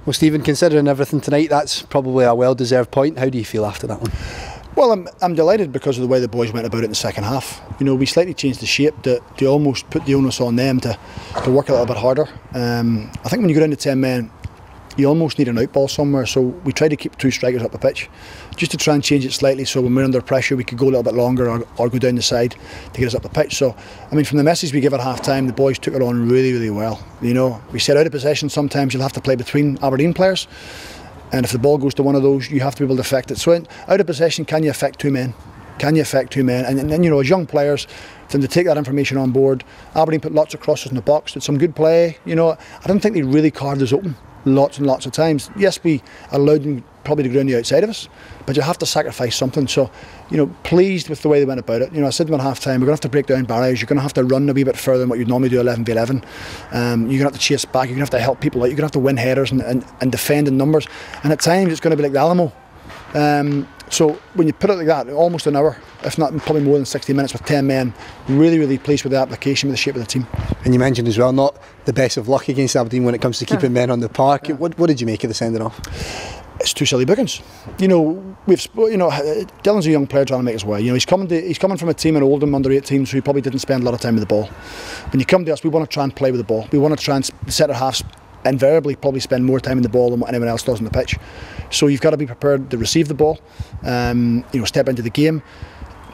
Well, Stephen, considering everything tonight, that's probably a well-deserved point. How do you feel after that one? Well, I'm delighted because of the way the boys went about it in the second half. You know, we slightly changed the shape to almost put the onus on them to work a little bit harder. I think when you go down to 10 men, you almost need an out ball somewhere, so we tried to keep two strikers up the pitch just to try and change it slightly, so when we're under pressure we could go a little bit longer or go down the side to get us up the pitch. So I mean, from the message we give at half time, the boys took it on really well. You know, we said out of possession sometimes you'll have to play between Aberdeen players, and if the ball goes to one of those you have to be able to affect it. So out of possession, can you affect two men? Can you affect two men? And then, you know, as young players, for them to take that information on board, Aberdeen put lots of crosses in the box, did some good play. You know, I don't think they really carved us open lots and lots of times. Yes, we allowed them probably to go on the outside of us, but you have to sacrifice something. So, you know, pleased with the way they went about it. You know, I said to them at half time, we're going to have to break down barriers, you're going to have to run a wee bit further than what you'd normally do 11v11. You're going to have to chase back, you're going to have to help people out, you're going to have to win headers and defend in numbers, and at times it's going to be like the Alamo. So when you put it like that, almost an hour, if not probably more than 60 minutes with 10 men, really pleased with the application, with the shape of the team. And you mentioned as well, not the best of luck against Aberdeen when it comes to keeping men on the park. Yeah. What did you make of the sending off? It's two silly bookings. You know, Dylan's a young player trying to make his way. You know, he's coming from a team in Oldham under 18s who probably didn't spend a lot of time with the ball. When you come to us, we want to try and play with the ball. We want to try and centre halves invariably probably spend more time in the ball than what anyone else does on the pitch. So you've got to be prepared to receive the ball, you know, step into the game.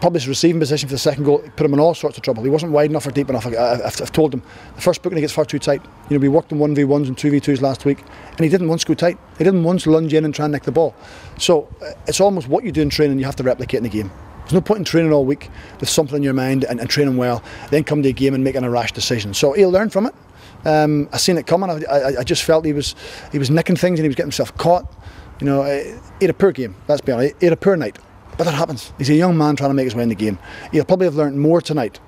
Probably his receiving position for the second goal put him in all sorts of trouble. He wasn't wide enough or deep enough. I've told him the first booking he gets far too tight. You know, we worked in 1v1s and 2v2s last week, and he didn't once go tight. He didn't once lunge in and try and nick the ball. So it's almost what you do in training you have to replicate in the game. There's no point in training all week with something in your mind and training well, then come to a game and making a rash decision. So he'll learn from it. I seen it coming. I just felt he was nicking things and he was getting himself caught. You know, he had a poor game. Let's be honest. He had a poor night, but that happens. He's a young man trying to make his way in the game. He'll probably have learned more tonight.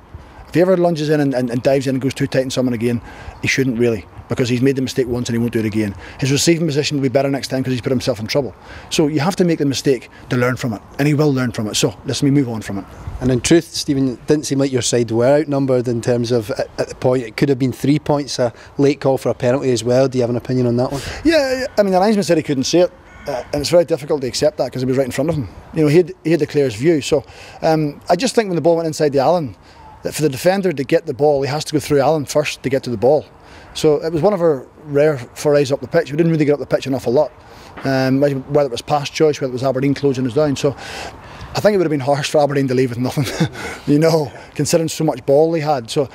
If he ever lunges in and dives in and goes too tight in someone again, he shouldn't really, because he's made the mistake once and he won't do it again. His receiving position will be better next time because he's put himself in trouble. So you have to make the mistake to learn from it, and he will learn from it. So listen, we move on from it. And in truth, Stephen, it didn't seem like your side were outnumbered in terms of at the point. It could have been 3 points, a late call for a penalty as well. Do you have an opinion on that one? Yeah, I mean, the linesman said he couldn't see it. And it's very difficult to accept that because he was right in front of him. You know, he had the clearest view. So I just think when the ball went inside the Allen, that for the defender to get the ball, he has to go through Allen first to get to the ball. So it was one of our rare forays up the pitch. We didn't really get up the pitch an awful lot, whether it was pass choice, whether it was Aberdeen closing us down. So I think it would have been harsh for Aberdeen to leave with nothing, you know, considering so much ball they had. So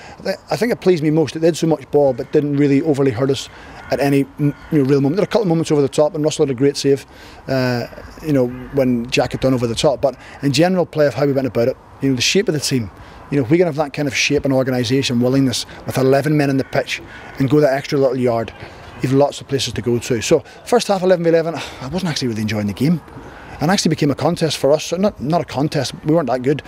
I think it pleased me most that they had so much ball but didn't really overly hurt us at any real moment. There were a couple of moments over the top, and Russell had a great save, you know, when Jack had done over the top. But in general play of how we went about it, you know, the shape of the team, you know, if we can have that kind of shape and organisation, willingness with 11 men in the pitch and go that extra little yard, you've lots of places to go to. So first half 11v11, I wasn't actually really enjoying the game. And actually became a contest for us. So not a contest, we weren't that good,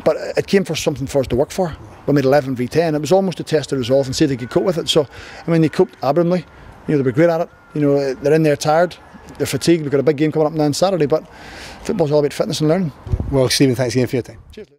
but it came for something for us to work for. We made 11v10. It was almost a test of resolve and see if they could cope with it. So, I mean, they coped admirably. You know, they were great at it. You know, they're in there tired, they're fatigued. We've got a big game coming up now on Saturday, but football's all about fitness and learning. Well, Stephen, thanks again for your time. Cheers.